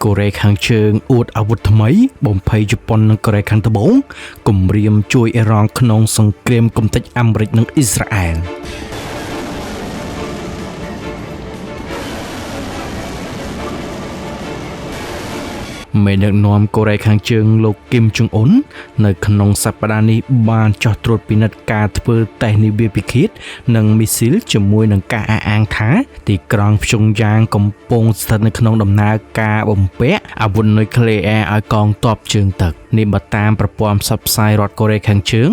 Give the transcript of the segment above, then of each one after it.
កូរ៉េខាងជើងអួតអាវុធថ្មីបំភ័យជប៉ុននិងកូរ៉េខាងត្បូងគំរាមជួយអ៊ីរ៉ង់ក្នុងសង្គ្រាមគំនិតអាមេរិកនិងអ៊ីស្រាអែលមេដឹកនាំកូរ៉េខាងជើងលោកគឹមចុងអ៊ុននៅក្នុងសប្តាហ៍នេះបានចោះត្រួតពិនិត្យការធ្វើតេស្តនាវាពិឃាតនិងមីស៊ីលជាមួយនឹងការអះអាងថាទីក្រុងព្យុងយ៉ាងកំពុងស្ថិតនៅក្នុងដំណើរការបំពាក់អាវុធនុយក្លេអ៊ែរឲ្យកងទ័ពជើងទឹកនេះបើតាមប្រព័ន្ធផ្សព្វផ្សាយរដ្ឋកូរ៉េខាងជើង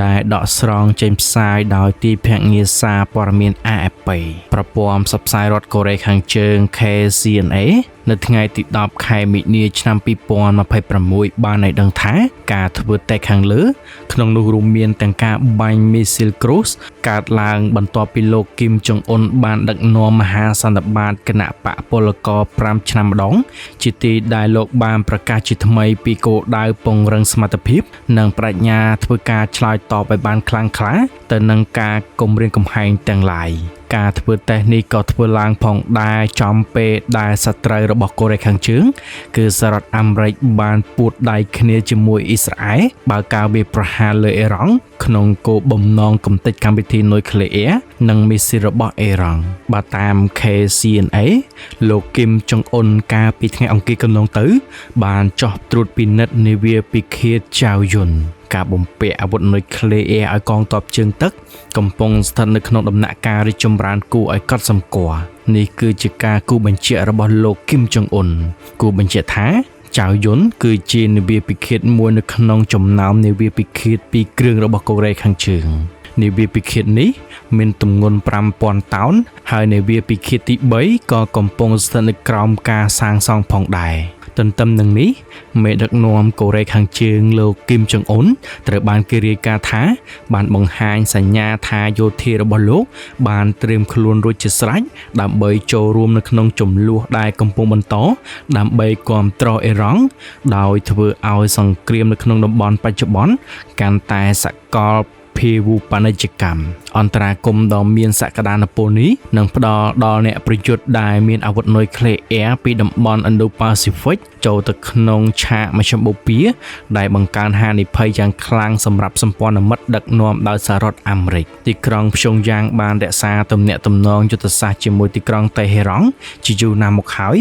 ដែលដកស្រង់ចេញផ្សាយដោយទីភ្នាក់ងារសារព័ត៌មាន AFP ប្រព័ន្ធផ្សព្វផ្សាយរដ្ឋកូរ៉េខាងជើង KCNA នៅថ្ងៃទី10ខែមិនិនាឆ្នាំ2026បានឲ្យដឹងថាការធ្វើតេស្តខាងលើក្នុងនោះរួមមានទាំងការបាញ់មីស៊ីលគ្រូសកើតឡើងបន្ទាប់ពីលោកគឹមចុងអ៊ុនបានដឹកនាំមហាសន្និបាតគណៈបកពលករ5ឆ្នាំម្ដងជាទីដែលលោកបានប្រកាសជាថ្មីពីគោលដៅពង្រឹងសមត្ថភាពនិងប្រាជ្ញាធ្វើការឆ្លើយតបឲ្យបានខ្លាំងក្លាទៅនឹងការគំរាមកំហែងទាំងឡាយការធ្វើតេស្តនេះក៏ធ្វើឡើងផងដែរចំពេលដែលសត្រូវរបស់កូរ៉េខាងជើងគឺសហរដ្ឋអាមេរិកបានពួតដៃគ្នាជាមួយអ៊ីស្រាអែលបើការវាយប្រហារលើអ៊ីរ៉ង់ក្នុងគោលបំណងកំទេចកម្មវិធីនុយក្លេអ៊ែរនិងមីស៊ីលរបស់អ៊ីរ៉ង់បើតាម KCNA លោកគឹមចុងអ៊ុនកាលពីថ្ងៃអង្គារកន្លងទៅបានចោះត្រួតពិនិត្យនាវាពិឃាតចៅយុនការបំពាក់អាវុធនុយក្លេអ៊ែរឲ្យកងទ័ពជើងទឹកកំពុងស្ថិតនៅក្នុងដំណាក់កាលរីកចម្រើនគួរឲ្យកត់សម្គាល់នេះគឺជាការគូបញ្ជាក់របស់លោកគឹមចុងអ៊ុនគូបញ្ជាក់ថាចៅយុនគឺជានាវាពិឃាតមួយនៅក្នុងចំណោមនាវាពិឃាត2គ្រឿងរបស់កូរ៉េខាងជើងនាវាពិឃាតនេះមានទម្ងន់ 5000 តោនហើយនាវាពិឃាតទី3ក៏កំពុងស្ថិតនៅក្រោមការសាងសង់ផងដែរទន្ទឹមនឹងនេះមេដឹកនាំកូរ៉េខាងជើងលោកគឹមចុងអ៊ុនត្រូវបានគេរាយការណ៍ថាបានបង្ហាញសញ្ញាថាយោធារបស់លោកបានត្រៀមខ្លួនរួចជាស្រេចដើម្បីចូលរួមនៅក្នុងជម្លោះដែលកំពុងបន្តដើម្បីគាំទ្រអ៊ីរ៉ង់ដោយធ្វើឲ្យសង្គ្រាមនៅក្នុងតំបន់បច្ចុប្បន្នកាន់តែសកលភាវូបនីយកម្មអន្តរាគមន៍ដ៏មានសក្តានុពលនេះនឹងផ្ដល់ដល់អ្នកប្រយុទ្ធដែលមានអាវុធនុយក្លេអ៊ែរពីតំបន់ Indo-Pacific ចូលទៅក្នុងឆាកមជ្ឈមបូព៌ាដែលបង្កើនហានិភ័យយ៉ាងខ្លាំងសម្រាប់សម្ព័ន្ធមិត្តដឹកនាំដោយសហរដ្ឋអាមេរិកទីក្រុងព្យុងយ៉ាងបានរក្សាទំនាក់ទំនងយុទ្ធសាស្ត្រជាមួយទីក្រុងតេហេរ៉ង់ជាយូរណាស់មកហើយ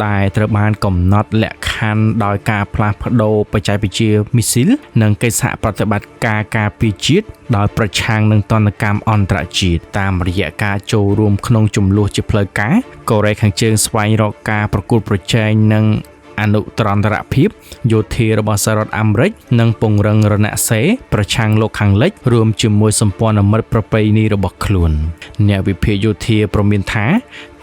ដែលត្រូវបានកំណត់លក្ខខណ្ឌដោយការផ្លាស់ប្ដូរបច្ចេកវិទ្យាមីស៊ីលនិងកិច្ចសហប្រតិបត្តិការការពារជាតិដោយប្រឆាំងនឹងទណ្ឌកម្មអន្តរជាតិតាមរយៈការចូលរួមក្នុងជម្លោះជាផ្លូវការកូរ៉េខាងជើងស្វែងរកការប្រកួតប្រជែងនឹងអនុត្រន្តរភាពយោធារបស់សហរដ្ឋអាមេរិកនិងពង្រឹងរណសិរ្សប្រឆាំងលោកខាងលិចរួមជាមួយសម្ព័ន្ធមិត្តប្រពៃណីរបស់ខ្លួនអ្នកវិភាគយោធាប្រមានថា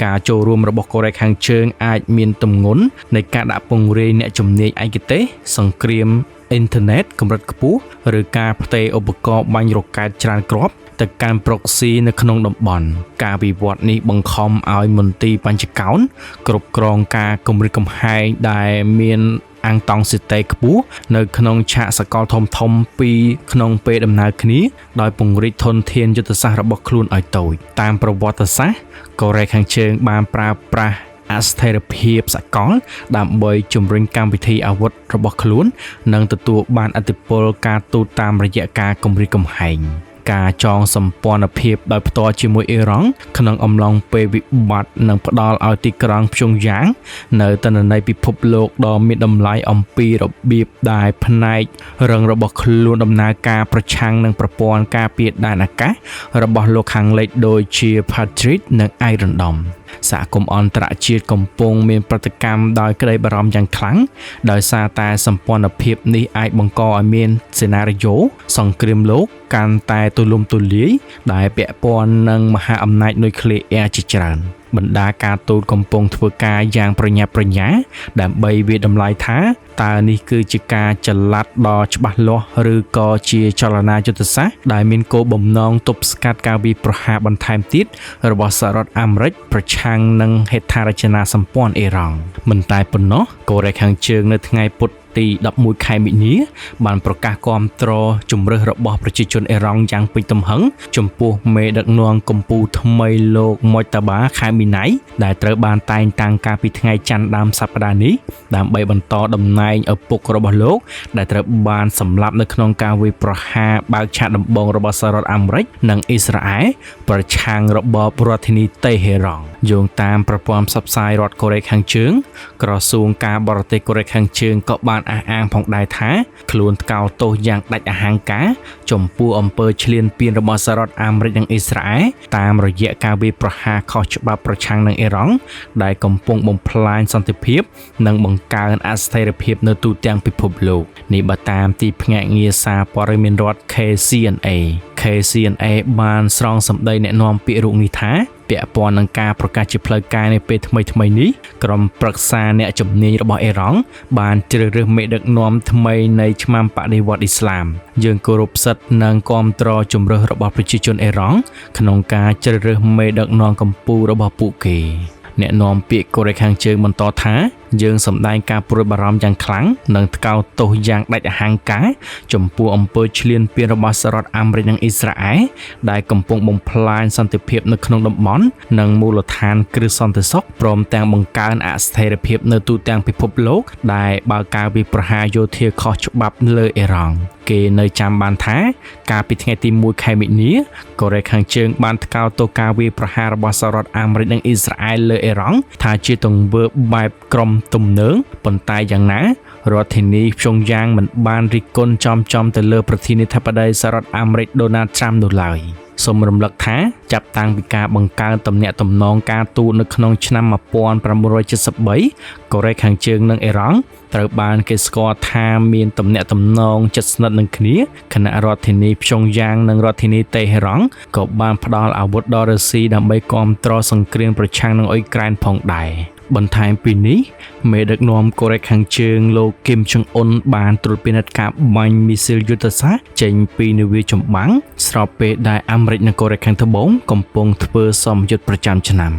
ការចូលរួមរបស់កូរ៉េខាងជើងអាចមានទម្ងន់នៃការដាក់ពង្រាយអ្នកជំនាញឯកទេសសង្គ្រាមអ៊ីនធឺណិតកម្រិតខ្ពស់ឬការផ្ទេរឧបករណ៍បាញ់រ៉ុកែតច្រើនគ្រាប់ទៅកាន់ proxy នៅក្នុងតំបន់ការវិវត្តនេះបង្ខំឲ្យមន្ទីរបញ្ចកោណគ្រប់គ្រងការគម្រិតកំហែងដែលមានអង្គតង់សិតេខ្ពស់នៅក្នុងឆាកសកលធំពីក្នុងពេលដំណើរគ្នាដោយពង្រីកធនធានយុទ្ធសាស្ត្ររបស់ខ្លួនឲ្យតូចតាមប្រវត្តិសាស្ត្រកូរ៉េខាងជើងបានប្រើប្រាស់អស្ថិរភាពសកលដើម្បីជំរុញកម្មវិធីអាវុធរបស់ខ្លួននិងទទួលបានឥទ្ធិពលការទូតតាមរយៈការគម្រាមកំហែងការចងសម្ព័ន្ធភាពដោយផ្ទាល់ជាមួយអ៊ីរ៉ង់ក្នុងអំឡុងពេលវិបត្តិនឹងផ្ដល់ឲ្យទីក្រុងព្យុងយ៉ាងនៅទិន្នន័យពិភពលោកដ៏មានតម្លៃអំពីរបៀបដែលផ្នែករឹងរបស់ខ្លួនដំណើរការប្រឆាំងនឹងប្រព័ន្ធការពារដែនអាកាសរបស់លោកខាងលិចដូចជា Patriot និង Iron Domeសហគមន៍អន្តរជាតិកំពុងមានប្រតិកម្មដោយក្តីបារម្ភយ៉ាងខ្លាំងដោយសារតែសម្ព័ន្ធភាពនេះអាចបង្កឲ្យមានសេណារីយ៉ូសង្គ្រាមលោកកាន់តែទូលំទូលាយដែលពាក់ព័ន្ធនឹងមហាអំណាចនុយក្លេអ៊ែរជាច្រើនបណ្ដាការទូតកំពុងធ្វើការយ៉ាងប្រញាប់ប្រញាល់ដើម្បីវាយតម្លៃថាតើនេះគឺជាការចល័តដ៏ច្បាស់លាស់ឬក៏ជាចលនាយុទ្ធសាស្ត្រដែលមានគោលបំណងទប់ស្កាត់ការវាយប្រហារបន្ថែមទៀតរបស់សហរដ្ឋអាមេរិកប្រឆាំងនឹងហេដ្ឋារចនាសម្ព័ន្ធអ៊ីរ៉ង់មិនតែប៉ុណ្ណោះកូរ៉េខាងជើងនៅថ្ងៃពុធ ទី11ខែមិនិនាបានប្រកាសគាំទ្រជំរើសរបស់ប្រជាជនអ៊ីរ៉ង់យ៉ាងពេញទំហឹងចំពោះមេដឹកនាំកម្ពុជាថ្មីលោកម៉ុចតាបាខែមីណៃដែលត្រូវបានតែងតាំងកាលពីថ្ងៃច័ន្ទដើមសប្តាហ៍នេះដើម្បីបន្តតំណែងឪពុករបស់លោកដែលត្រូវបានសម្លាប់នៅក្នុងការវាយប្រហារបើកឆាកដំបូងរបស់សហរដ្ឋអាមេរិកនិងអ៊ីស្រាអែលប្រឆាំងរបបរដ្ឋធានីតេហេរ៉ង់យោងតាមប្រព័ន្ធផ្សព្វផ្សាយរដ្ឋកូរ៉េខាងជើងក្រសួងការបរទេសកូរ៉េខាងជើងក៏បានអះអាងផងដែរថាខ្លួនថ្កោលទោសយ៉ាងដាច់អហង្ការចំពោះអំពើឈ្លានពានរបស់សហរដ្ឋអាមេរិកនិងអ៊ីស្រាអែលតាមរយៈការវាយប្រហារខុសច្បាប់ប្រឆាំងនឹងអ៊ីរ៉ង់ដែលកំពុងបំផ្លាញសន្តិភាពនិងបង្កើនអស្ថិរភាពនៅទូទាំងពិភពលោកនេះបើតាមទីភ្នាក់ងារសារព័ត៌មានរដ្ឋ KCNA បានស្រង់សម្ដីអ្នកនាំពាក្យរូបនេះថាពាក់ព័ន្ធនឹងការប្រកាសជាផ្លូវការនៅពេលថ្មីនេះក្រុមប្រឹក្សាអ្នកជំនាញរបស់អ៊ីរ៉ង់បានជ្រើសរើសមេដឹកនាំថ្មីនៃឆ្មាំបដិវត្តន៍អ៊ីស្លាមយើងគោរពសិទ្ធិនិងគាំទ្រជំរើសរបស់ប្រជាជនអ៊ីរ៉ង់ក្នុងការជ្រើសរើសមេដឹកនាំកម្ពុជារបស់ពួកគេអ្នកនាំពាក្យកូរ៉េខាងជើងបន្តថាយើងសម្ដែងការព្រួយបារម្ភយ៉ាងខ្លាំងនិងថ្កោលទោសយ៉ាងដាច់អហង្ការចំពោះអំពើឈ្លានពានរបស់សហរដ្ឋអាមេរិកនិងអ៊ីស្រាអែលដែលកំពុងបំផ្លាញសន្តិភាពនៅក្នុងតំបន់និងមូលដ្ឋានគ្រឹះសន្តិសុខព្រមទាំងបង្កើនអស្ថិរភាពនៅទូទាំងពិភពលោកដែលបើកការវាយប្រហារយោធាខុសច្បាប់លើអ៊ីរ៉ង់គេនៅចាំបានថាកាលពីថ្ងៃទី1ខែមិនិនាកូរ៉េខាងជើងបានថ្កោលទោសការវាយប្រហាររបស់សហរដ្ឋអាមេរិកនិងអ៊ីស្រាអែលលើអ៊ីរ៉ង់ថាជាទង្វើបែបក្រុមទំនើងប៉ុន្តែយ៉ាងណារដ្ឋធានីព្យុងយ៉ាងមិនបានរិះគន់ចំទៅលើប្រធានាធិបតីសហរដ្ឋអាមេរិកដូណាល់ត្រាំនោះឡើយសូមរំលឹកថាចាប់តាំងពីការបង្កើនទំនាក់ទំនងការទូតនៅក្នុងឆ្នាំ1973កូរ៉េខាងជើងនិងអ៊ីរ៉ង់ត្រូវបានគេស្គាល់ថាមានទំនាក់ទំនងជិតស្និទ្ធនឹងគ្នាខណៈរដ្ឋធានីព្យុងយ៉ាងនិងរដ្ឋធានីតេហេរ៉ង់ក៏បានផ្ដល់អាវុធដល់រុស្ស៊ីដើម្បីគាំទ្រសង្គ្រាមប្រឆាំងនឹងអ៊ុយក្រែនផងដែរបន្ថែមពីនេះមេដឹកនាំកូរ៉េខាងជើងលោកគឹមចុងអ៊ុនបានត្រួតពិនិត្យការបាញ់មីស៊ីលយុទ្ធសាស្ត្រចេញពីនាវាចម្បាំងស្របពេលដែលអាមេរិកនិងកូរ៉េខាងត្បូងកំពុងធ្វើសម្ពយុទ្ធប្រចាំឆ្នាំ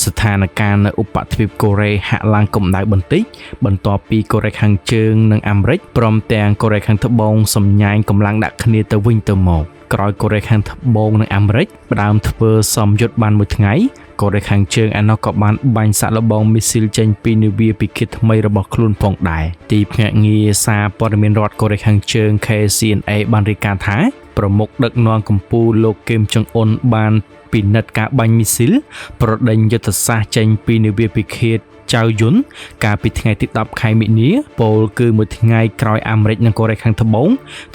ស្ថានភាពនៅឧបទ្វីបកូរ៉េហាក់ឡើងកម្ដៅបន្តិចបន្ទាប់ពីកូរ៉េខាងជើងនិងអាមេរិកព្រមទាំងកូរ៉េខាងត្បូងសម្ញែងកម្លាំងដាក់គ្នាទៅវិញទៅមកក្រោយកូរ៉េខាងត្បូងនិងអាមេរិកផ្ដើមធ្វើសម្ពយុទ្ធបានមួយថ្ងៃកូរ៉េខាងជើងឯណោះក៏បានបាញ់សាកល្បងមីស៊ីលចេញពីនាវាពិឃាតថ្មីរបស់ខ្លួនផងដែរទីភ្នាក់ងារសារព័ត៌មានរដ្ឋកូរ៉េខាងជើង KCNA បានរាយការណ៍ថាប្រមុខដឹកនាំកម្ពុជាលោកគឹមចុងអ៊ុនបានពិនិត្យការបាញ់មីស៊ីលប្រដេញយុទ្ធសាស្ត្រចេញពីនាវាពិឃាតចៅយុនកាលពីថ្ងៃទី10ខែមិនិនាពលគឺមួយថ្ងៃក្រោយអាមេរិកនិងកូរ៉េខាងត្បូង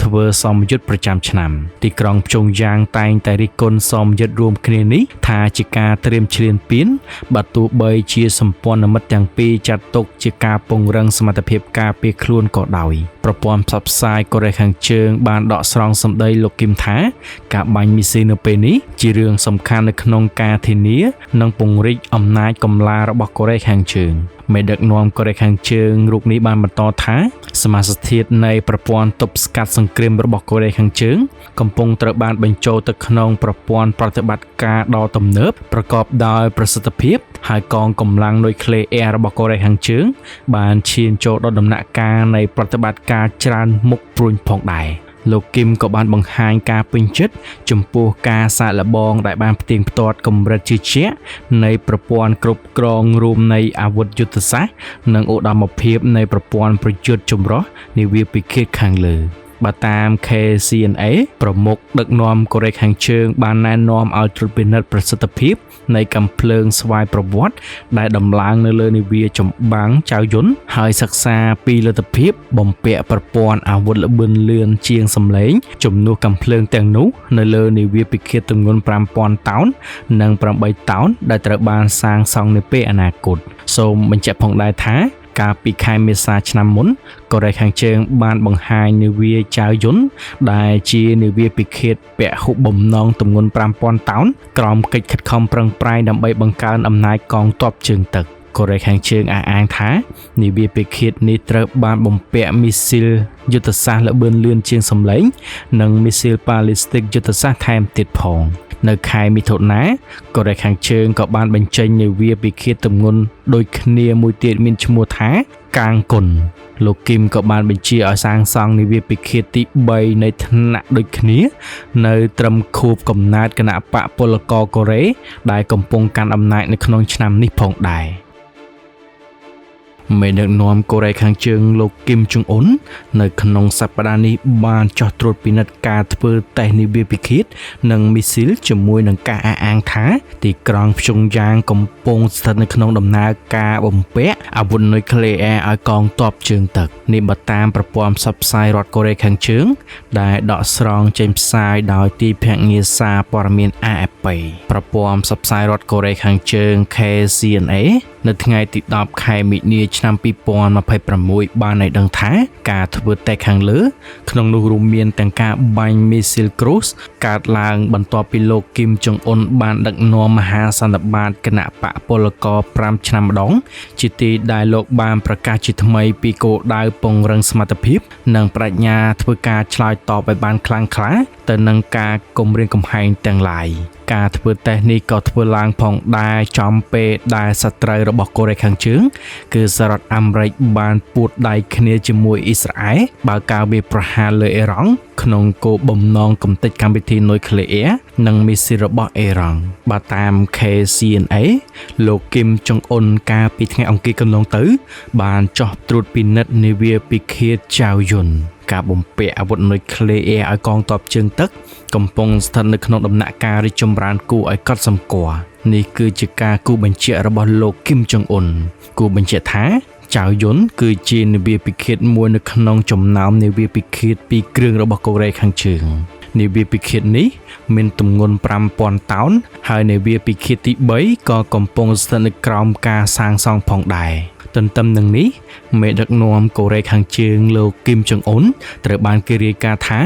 ធ្វើសម្ពយុទ្ធប្រចាំឆ្នាំទីក្រុងព្យុងយ៉ាងតែងតែរិះគន់សម្ពយុទ្ធរួមគ្នានេះថាជាការត្រៀមឈ្លានពានបើទោះបីជាសម្ព័ន្ធមិត្តទាំងពីរចាត់ទុកជាការពង្រឹងសមត្ថភាពការពារខ្លួនក៏ដោយប្រព័ន្ធផ្សព្វផ្សាយកូរ៉េខាងជើងបានដកស្រង់សម្ដីលោកគឹមថាការបាញ់មីស៊ីលនៅពេលនេះជារឿងសំខាន់នៅក្នុងការធានានិងពង្រីកអំណាចកម្លាំងរបស់កូរ៉េខាងជើងមេដឹកនាំកូរ៉េខាងជើងរូបនេះបានបន្តថាសមាសធាតុនៃប្រព័ន្ធទប់ស្កាត់សង្គ្រាមរបស់កូរ៉េខាងជើងកំពុងត្រូវបានបញ្ចូលទៅក្នុងប្រព័ន្ធប្រតិបត្តិការដ៏ទំនើបប្រកបដោយប្រសិទ្ធភាពហើយកងកម្លាំងនុយក្លេអ៊ែររបស់កូរ៉េខាងជើងបានឈានចូលដល់ដំណាក់កាលនៃប្រតិបត្តិការច្រើនមុខព្រួញផងដែរលោកគឹមក៏បានបង្ហាញការពេញចិត្តចំពោះការសាកល្បងដែលបានផ្ទៀងផ្ទាត់កម្រិតជឿជាក់នៃប្រព័ន្ធគ្រប់គ្រងរួមនៃអាវុធយុទ្ធសាស្ត្រនិងឧត្តមភាពនៃប្រព័ន្ធប្រយុទ្ធចម្រុះនាវាពិឃាតខាងលើបើតាម KCNA ប្រមុខដឹកនាំកូរ៉េខាងជើងបានណែនាំឲ្យត្រួតពិនិត្យប្រសិទ្ធភាពនៃកាំភ្លើងស្វ័យប្រវត្តិដែលដំឡើងនៅលើនាវាចម្បាំងចៅយុនហើយសិក្សាពីលទ្ធភាពបំពាក់ប្រព័ន្ធអាវុធល្បឿនលឿនជាងសម្លេងជំនួសកាំភ្លើងទាំងនោះនៅលើនាវាពិឃាតទម្ងន់ 5000 តោននិង 8 តោនដែលត្រូវបានសាងសង់នាពេលអនាគតសូមបញ្ជាក់ផងដែរថាកាលពីខែមេសាឆ្នាំមុនកូរ៉េខាងជើងបានបង្ហាញនាវាចៅយុនដែលជានាវាពិឃាតពហុបំណងទម្ងន់ 5000 តោនក្រោមកិច្ចខិតខំប្រឹងប្រែងដើម្បីបង្កើនអំណាចកងទ័ពជើងទឹក កូរ៉េខាងជើងអះអាងថានាវាពិឃាតនេះត្រូវបានបំពាក់មីស៊ីលយុទ្ធសាស្ត្រល្បឿនលឿនជាងសម្លេងនិងមីស៊ីលប៉ាឡេស្ទិកយុទ្ធសាស្ត្រថែមទៀតផងនៅខែមិថុនាកូរ៉េខាងជើងក៏បានបញ្ចេញនាវាពិឃាតទម្ងន់ដូចគ្នាមួយទៀតមានឈ្មោះថាកាងគុនលោកគីមក៏បានបញ្ជាឲ្យសាងសង់នាវាពិឃាតទី3នៃថ្នាក់ដូចគ្នានៅត្រឹមខួបកំណើតគណបកពលករកូរ៉េដែលកំពុងកាន់អំណាចនៅក្នុងឆ្នាំនេះផងដែរមេដឹកនាំកូរ៉េខាងជើងលោកគីមចុងអ៊ុននៅក្នុងសប្តាហ៍នេះបានចោះត្រួតពិនិត្យការធ្វើតេស្តនាវាពិឃាតនិងមីស៊ីលជាមួយនឹងការអះអាងថាទីក្រុងព្យុងយ៉ាងកំពុងស្ថិតនៅក្នុងដំណើរការបំពាក់អាវុធនុយក្លេអ៊ែរឲ្យកងទ័ពជើងទឹកនេះបើតាមប្រព័ន្ធផ្សព្វផ្សាយរដ្ឋកូរ៉េខាងជើងដែលដកស្រង់ចេញផ្សាយដោយទីភ្នាក់ងារសារព័ត៌មាន AFP ប្រព័ន្ធផ្សព្វផ្សាយរដ្ឋកូរ៉េខាងជើង KCNA នៅថ្ងៃទី10ខែមិនិនាឆ្នាំ2026បានឲ្យដឹងថាការធ្វើតេស្តខាងលើក្នុងនោះរួមមានទាំងការបាញ់មីស៊ីលគ្រូសកើតឡើងបន្ទាប់ពីលោកគីមចុងអ៊ុនបានដឹកនាំមហាសន្និបាតគណៈបកពលករ5ឆ្នាំម្ដងជាទីដែលលោកបានប្រកាសជាថ្មីពីគោលដៅពង្រឹងសមត្ថភាពនិងប្រាជ្ញាធ្វើការឆ្លើយតបឲ្យបានខ្លាំងក្លាទៅនឹងការគំរាមកំហែងទាំងឡាយការធ្វើតេស្តនេះក៏ធ្វើឡើងផងដែរចំពេលដែលសត្រូវរបស់កូរ៉េខាងជើងគឺសហរដ្ឋអាមេរិកបានពួតដៃគ្នាជាមួយអ៊ីស្រាអែលបើការវាយប្រហារលើអ៊ីរ៉ង់ក្នុងគោលបំណងកំទេចកម្មវិធីនុយក្លេអ៊ែរនិងមីស៊ីលរបស់អ៊ីរ៉ង់បើតាម KCNA លោកគីមចុងអ៊ុនកាលពីថ្ងៃអង្គារកន្លងទៅបានចោះត្រួតពិនិត្យនាវាពិឃាតចៅយុនការបំពាក់អាវុធនុយក្លេអ៊ែរឲ្យកងទ័ពជើងទឹកកំពុងស្ថិតនៅក្នុងដំណាក់កាលរីកចម្រើនគួរឲ្យកត់សម្គាល់នេះគឺជាការគូបញ្ជាក់របស់លោកគីមចុងអ៊ុនគូបញ្ជាក់ថាចៅយុនគឺជានាវាពិឃាតមួយនៅក្នុងចំណោមនាវាពិឃាត2គ្រឿងរបស់កូរ៉េខាងជើងនាវាពិឃាតនេះមានទម្ងន់ 5000 តោនហើយនាវាពិឃាតទី3ក៏កំពុងស្ថិតនៅក្រោមការសាងសង់ផងដែរទន្ទឹមនឹងនេះមេដឹកនាំកូរ៉េខាងជើងលោកគីមចុងអ៊ុនត្រូវបានគេរាយការណ៍ថា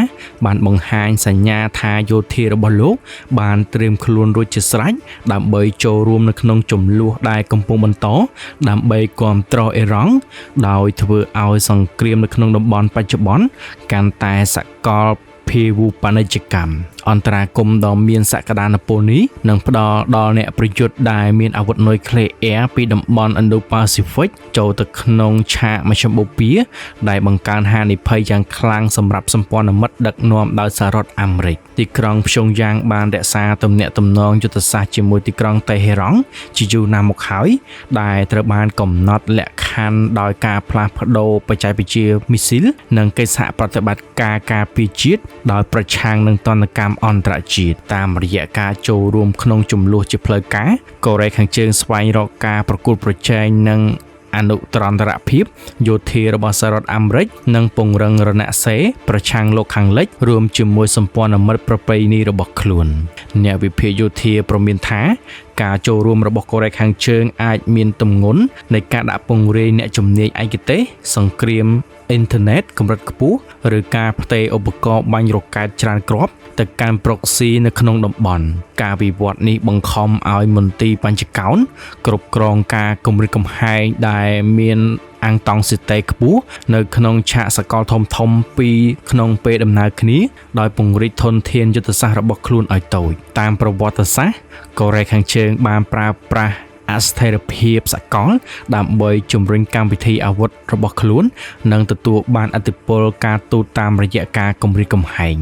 បានបង្ហាញសញ្ញាថាយោធារបស់លោកបានត្រៀមខ្លួនរួចជាស្រេចដើម្បីចូលរួមនៅក្នុងចំនួនដែលកំពុងបន្តដើម្បីគាំទ្រអ៊ីរ៉ង់ដោយធ្វើឲ្យសង្គ្រាមនៅក្នុងតំបន់បច្ចុប្បន្នកាន់តែសកលភាវូបនីយកម្មអន្តរាគមន៍ដ៏មានសក្តានុពលនេះនឹងផ្ដល់ដល់អ្នកប្រយុទ្ធដែលមានអាវុធនុយក្លេអ៊ែរពីតំបន់ Indo-Pacific ចូលទៅក្នុងឆាកមជ្ឈមបូព៌ាដែលបង្កើនហានិភ័យយ៉ាងខ្លាំងសម្រាប់សម្ព័ន្ធមិត្តដឹកនាំដោយសហរដ្ឋអាមេរិកទីក្រុងព្យុងយ៉ាងបានរក្សាទំនាក់ទំនងយុទ្ធសាស្ត្រជាមួយទីក្រុងតេហេរ៉ង់ជាយូរណាស់មកហើយដែលត្រូវបានកំណត់លក្ខខណ្ឌដោយការផ្លាស់ប្ដូរបច្ចេកវិទ្យាមីស៊ីលនិងកិច្ចសហប្រតិបត្តិការការពារជាតិដោយប្រឆាំងនឹងទណ្ឌកម្មអន្តរជាតិតាមរយៈការចូលរួមក្នុងចំនួនជាផ្លូវការកូរ៉េខាងជើងស្វែងរកការប្រកួតប្រជែងនិងអនុត្រន្តរភាពយោធារបស់សហរដ្ឋអាមេរិកនិងពង្រឹងរណសិរ្សប្រឆាំងលោកខាងលិចរួមជាមួយសម្ព័ន្ធមិត្តប្រពៃណីរបស់ខ្លួនអ្នកវិភាគយោធាប្រមានថាការចូលរួមរបស់កូរ៉េខាងជើងអាចមានទម្ងន់នៃការដាក់ពង្រាយអ្នកជំនាញឯកទេសសង្គ្រាមអ៊ីនធឺណិតកម្រិតខ្ពស់ឬការផ្ទេរឧបករណ៍បាញ់រ៉ុកែតច្រើនគ្រាប់ទៅកាន់ proxy នៅក្នុងតំបន់ការវិវត្តនេះបង្ខំឲ្យមន្ទីរបញ្ចកោណគ្រប់គ្រងការគម្រិតកំហែងដែលមានអង្គតង់សិតេខ្ពស់នៅក្នុងឆាកសកលធំពីក្នុងពេលដំណើរគ្នាដោយពង្រីកធនធានយុទ្ធសាស្ត្ររបស់ខ្លួនឲ្យតូចតាមប្រវត្តិសាស្ត្រកូរ៉េខាងជើងបានប្រើប្រាស់អស្ថិរភាពសកលដើម្បីជំរុញកម្មវិធីអាវុធរបស់ខ្លួននិងទទួលបានឥទ្ធិពលការទូតតាមរយៈការគម្រាមកំហែង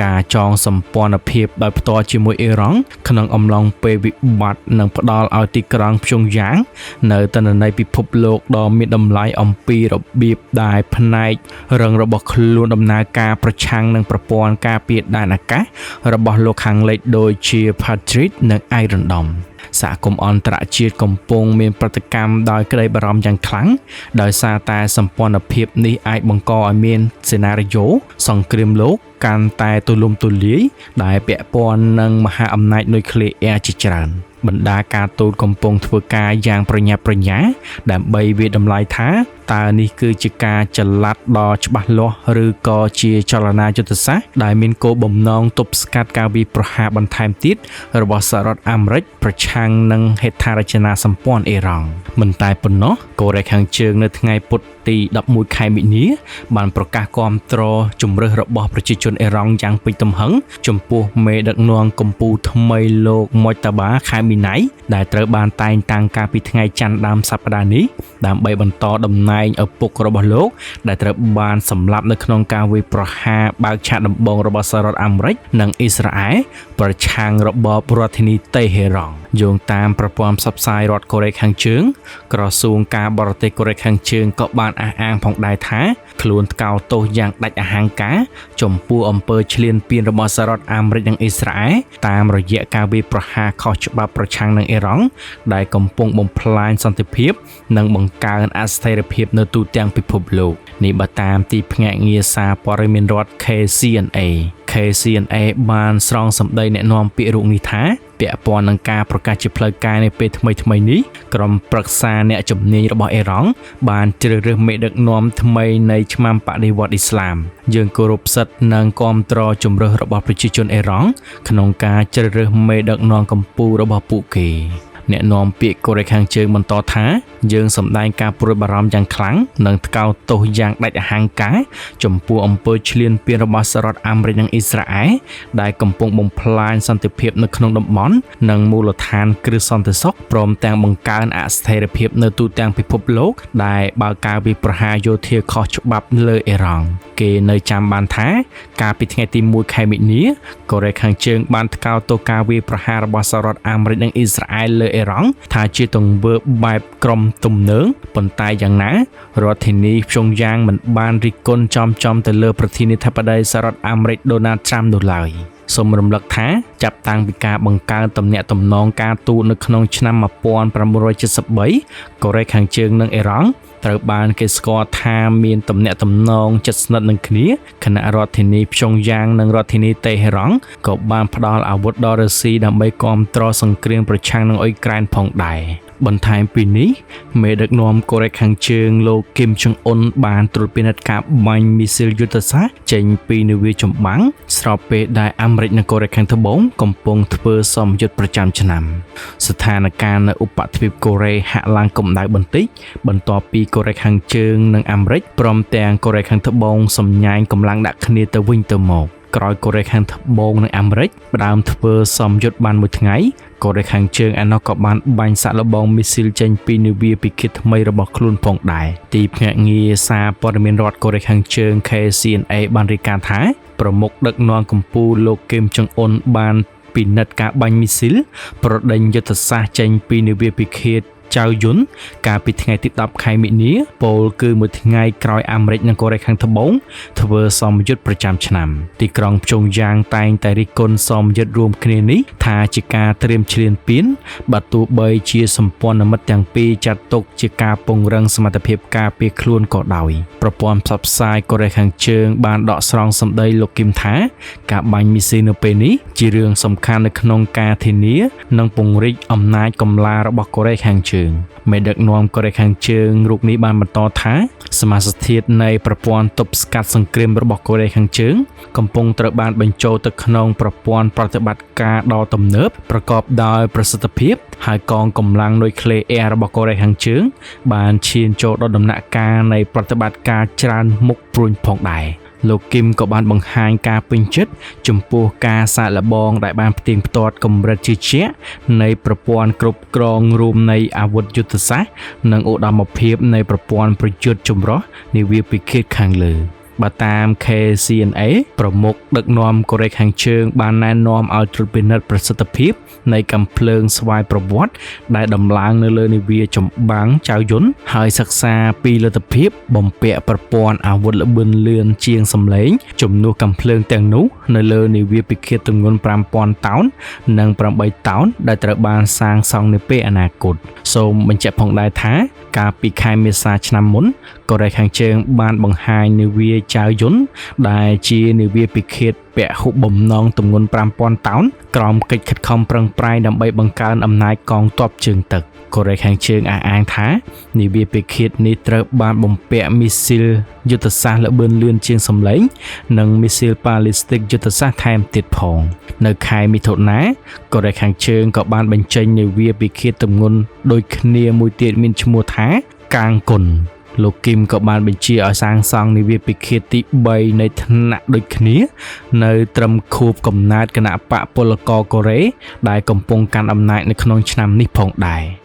ការចងសម្ព័ន្ធភាពដោយផ្ទាល់ជាមួយអ៊ីរ៉ង់ក្នុងអំឡុងពេលវិបត្តិនឹងផ្ដល់ឲ្យទីក្រុងព្យុងយ៉ាងនៅទិន្នន័យពិភពលោកដ៏មានតម្លៃអំពីរបៀបដែលផ្នែករឹងរបស់ខ្លួនដំណើរការប្រឆាំងនឹងប្រព័ន្ធការពារដែនអាកាសរបស់លោកខាងលិចដូចជា Patriot និង Iron Domeសហគមន៍អន្តរជាតិកំពុងមានប្រតិកម្មដោយក្តីបារម្ភយ៉ាងខ្លាំងដោយសារតែសម្ព័ន្ធភាពនេះអាចបង្កឲ្យមានសេណារីយ៉ូសង្គ្រាមលោកកាន់តែទូលំទូលាយដែលពាក់ព័ន្ធនឹងមហាអំណាចនុយក្លេអ៊ែរជាច្រើនបណ្ដាការទូតកំពុងធ្វើការយ៉ាងប្រញាប់ប្រញាល់ដើម្បីវាយតម្លៃថា តើនេះគឺជាការចល័តដ៏ច្បាស់លាស់ឬក៏ជាចលនាយុទ្ធសាស្ត្រដែលមានគោលបំណងទប់ស្កាត់ការវាយប្រហារបន្ថែមទៀតរបស់សហរដ្ឋអាមេរិកប្រឆាំងនឹងហេដ្ឋារចនាសម្ព័ន្ធអ៊ីរ៉ង់មិនតែប៉ុណ្ណោះកូរ៉េខាងជើងនៅថ្ងៃពុធទី11ខែមិនិនាបានប្រកាសគាំទ្រជំរើសរបស់ប្រជាជនអ៊ីរ៉ង់យ៉ាងពេញទំហឹងចំពោះមេដឹកនាំកម្ពុជាថ្មីលោកមុចតាបាខែមីណៃដែលត្រូវបានតែងតាំងកាលពីថ្ងៃច័ន្ទដើមសប្តាហ៍នេះដើម្បីបន្តតំណែងឪពុករបស់លោកដែលត្រូវបានសម្លាប់នៅក្នុងការវាយប្រហារបើកឆាកដំបូងរបស់សហរដ្ឋអាមេរិកនិងអ៊ីស្រាអែលប្រឆាំងរបបរដ្ឋធានីតេហេរ៉ង់យោងតាមប្រព័ន្ធផ្សព្វផ្សាយរដ្ឋកូរ៉េខាងជើងក្រសួងការបរទេសកូរ៉េខាងជើងក៏បានអះអាងផងដែរថាខ្លួនថ្កោលទោសយ៉ាងដាច់អហង្ការចំពោះអំពើឈ្លានពានរបស់សហរដ្ឋអាមេរិកនិងអ៊ីស្រាអែលតាមរយៈការវាយប្រហារខុសច្បាប់ប្រឆាំងនឹងអ៊ីរ៉ង់ដែលកំពុងបំផ្លាញសន្តិភាពនិងបង្កើនអស្ថិរភាពនៅទូទាំងពិភពលោកនេះបើតាមទីភ្នាក់ងារសារព័ត៌មានរដ្ឋ KCNA បានស្រង់សម្ដីអ្នកនាំពាក្យរូបនេះថាពាក់ព័ន្ធនឹងការប្រកាសជាផ្លូវការនៅពេលថ្មីនេះក្រុមប្រឹក្សាអ្នកជំនាញរបស់អ៊ីរ៉ង់បានជ្រើសរើសមេដឹកនាំថ្មីនៃឆ្មាំបដិវត្តន៍អ៊ីស្លាមយើងគោរពសិទ្ធិនិងគាំទ្រជំរើសរបស់ប្រជាជនអ៊ីរ៉ង់ក្នុងការជ្រើសរើសមេដឹកនាំកម្ពុជារបស់ពួកគេអ្នកនាំពាក្យកូរ៉េខាងជើងបន្តថាយើងសម្ដែងការព្រួយបារម្ភយ៉ាងខ្លាំងនិងថ្កោលទោសយ៉ាងដាច់អហង្ការចំពោះអំពើឈ្លានពានរបស់សហរដ្ឋអាមេរិកនិងអ៊ីស្រាអែលដែលកំពុងបំផ្លាញសន្តិភាពនៅក្នុងតំបន់និងមូលដ្ឋានគ្រឹះសន្តិសុខព្រមទាំងបង្កើនអស្ថិរភាពនៅទូទាំងពិភពលោកដែលបើកការវាយប្រហារយោធាខុសច្បាប់លើអ៊ីរ៉ង់គេនៅចាំបានថាកាលពីថ្ងៃទី1ខែមិនិនាកូរ៉េខាងជើងបានថ្កោលទោសការវាយប្រហាររបស់សហរដ្ឋអាមេរិកនិងអ៊ីស្រាអែលលើអ៊ីរ៉ង់ថាជាទង្វើបែបក្រុមទំនើងប៉ុន្តែយ៉ាងណារដ្ឋធានីព្យុងយ៉ាងមិនបានរិះគន់ចំទៅលើប្រធានាធិបតីសហរដ្ឋអាមេរិកដូណាល់ត្រាំនោះឡើយសូមរំលឹកថាចាប់តាំងពីការបង្កើនទំនាក់ទំនងការទូតនៅក្នុងឆ្នាំ1973កូរ៉េខាងជើងនិងអ៊ីរ៉ង់ត្រូវបានគេស្គាល់ថាមានទំនាក់ទំនងជិតស្និទ្ធនឹងគ្នាខណៈរដ្ឋធានីព្យុងយ៉ាងនិងរដ្ឋធានីតេហេរ៉ង់ក៏បានផ្ដល់អាវុធដល់រុស្ស៊ីដើម្បីគាំទ្រសង្គ្រាមប្រឆាំងនឹងអ៊ុយក្រែនផងដែរបន្ថែមពីនេះមេដឹកនាំកូរ៉េខាងជើងលោកគីមចុងអ៊ុនបានត្រួតពិនិត្យការបាញ់មីស៊ីលយុទ្ធសាស្ត្រចេញពីនាវាចម្បាំងស្របពេលដែលអាមេរិកនិងកូរ៉េខាងត្បូងកំពុងធ្វើសម្ពយុទ្ធប្រចាំឆ្នាំស្ថានភាពនៅឧបទ្វីបកូរ៉េហាក់ឡើងកម្ដៅបន្តិចបន្ទាប់ពីកូរ៉េខាងជើងនិងអាមេរិកព្រមទាំងកូរ៉េខាងត្បូងសម្ញែងកម្លាំងដាក់គ្នាទៅវិញទៅមកក្រោយកូរ៉េខាងត្បូងនិងអាមេរិកផ្ដើមធ្វើសម្ពយុទ្ធបានមួយថ្ងៃកូរ៉េខាងជើងឯណោះក៏បានបាញ់សាកល្បងមីស៊ីលចេញពីនាវាពិឃាតថ្មីរបស់ខ្លួនផងដែរទីភ្នាក់ងារសារព័ត៌មានរដ្ឋកូរ៉េខាងជើង KCNA បានរាយការណ៍ថាប្រមុខដឹកនាំកម្ពុជាលោកគីមចុងអ៊ុនបានពិនិត្យការបាញ់មីស៊ីលប្រដេញយុទ្ធសាស្ត្រចេញពីនាវាពិឃាតចៅយុនកាលពីថ្ងៃទី10ខែមិនិនាពោលគឺមួយថ្ងៃក្រោយអាមេរិកនិងកូរ៉េខាងត្បូងធ្វើសម្ពយុទ្ធប្រចាំឆ្នាំទីក្រុងព្យុងយ៉ាងតែងតែរិះគន់សម្ពយុទ្ធរួមគ្នានេះថាជាការត្រៀមឈ្លានពានបើទោះបីជាសម្ព័ន្ធមិត្តទាំងពីរចាត់ទុកជាការពង្រឹងសមត្ថភាពការពារខ្លួនក៏ដោយប្រព័ន្ធផ្សព្វផ្សាយកូរ៉េខាងជើងបានដកស្រង់សម្ដីលោកគីមថាការបាញ់មីស៊ីលនៅពេលនេះជារឿងសំខាន់នៅក្នុងការធានានិងពង្រីកអំណាចកម្លាំងរបស់កូរ៉េខាងជើងមេដឹកនាំកូរ៉េខាងជើងរូបនេះបានបន្តថាសមាសធាតុនៃប្រព័ន្ធទប់ស្កាត់សង្គ្រាមរបស់កូរ៉េខាងជើងកំពុងត្រូវបានបញ្ចូលទៅក្នុងប្រព័ន្ធប្រតិបត្តិការដ៏ទំនើបប្រកបដោយប្រសិទ្ធភាពហើយកងកម្លាំងនុយក្លេអ៊ែររបស់កូរ៉េខាងជើងបានឈានចូលដល់ដំណាក់កាលនៃប្រតិបត្តិការច្រើនមុខព្រួញផងដែរលោកគីមក៏បានបង្ហាញការពេញចិត្តចំពោះការសាកល្បងដែលបានផ្ទៀងផ្ទាត់កម្រិតជឿជាក់នៃប្រព័ន្ធគ្រប់គ្រងរួមនៃអាវុធយុទ្ធសាស្ត្រនិងឧត្តមភាពនៃប្រព័ន្ធប្រយុទ្ធចម្រុះនាវាពិឃាតខាងលើបើតាម KCNA ប្រមុខដឹកនាំកូរ៉េខាងជើងបានណែនាំឲ្យត្រួតពិនិត្យប្រសិទ្ធភាពនៃកាំភ្លើងស្វ័យប្រវត្តិដែលដំឡើងនៅលើនាវាចម្បាំងចៅយុនហើយសិក្សាពីលទ្ធភាពបំពាក់ប្រព័ន្ធអាវុធល្បឿនលឿនជាងសម្លេងជំនួសកាំភ្លើងទាំងនោះនៅលើនាវាពិឃាតទម្ងន់ 5000 តោននិង 8 តោនដែលត្រូវបានសាងសង់នាពេលអនាគតសូមបញ្ជាក់ផងដែរថាកាលពីខែមេសាឆ្នាំមុនកូរ៉េខាងជើងបានបង្ហាញនាវា ចៅយុនដែលជានាវាពិឃាតពហុបំណងទម្ងន់ 5,000 តោនក្រោមកិច្ចខិតខំប្រឹងប្រែងដើម្បីបង្កើនអំណាចកងទ័ពជើងទឹកកូរ៉េខាងជើងអះអាងថានាវាពិឃាតនេះត្រូវបានបំពាក់មីស៊ីលយុទ្ធសាស្ត្រល្បឿនលឿនជាងសម្លេងនិងមីស៊ីលប៉ាឡេស្ទិកយុទ្ធសាស្ត្រថែមទៀតផងនៅខែមិថុនាកូរ៉េខាងជើងក៏បានបញ្ចេញនាវាពិឃាតទម្ងន់ដូចគ្នាមួយទៀតមានឈ្មោះថាកាងគុនលោកគីមក៏បានបញ្ជាឲ្យសាងសង់នាវាពិឃាតទី3នៃឋានៈដូចគ្នានៅត្រឹមខួបកំណើតគណៈបកពលករកូរ៉េដែលកំពុងកាន់អំណាចនៅក្នុងឆ្នាំនេះផងដែរ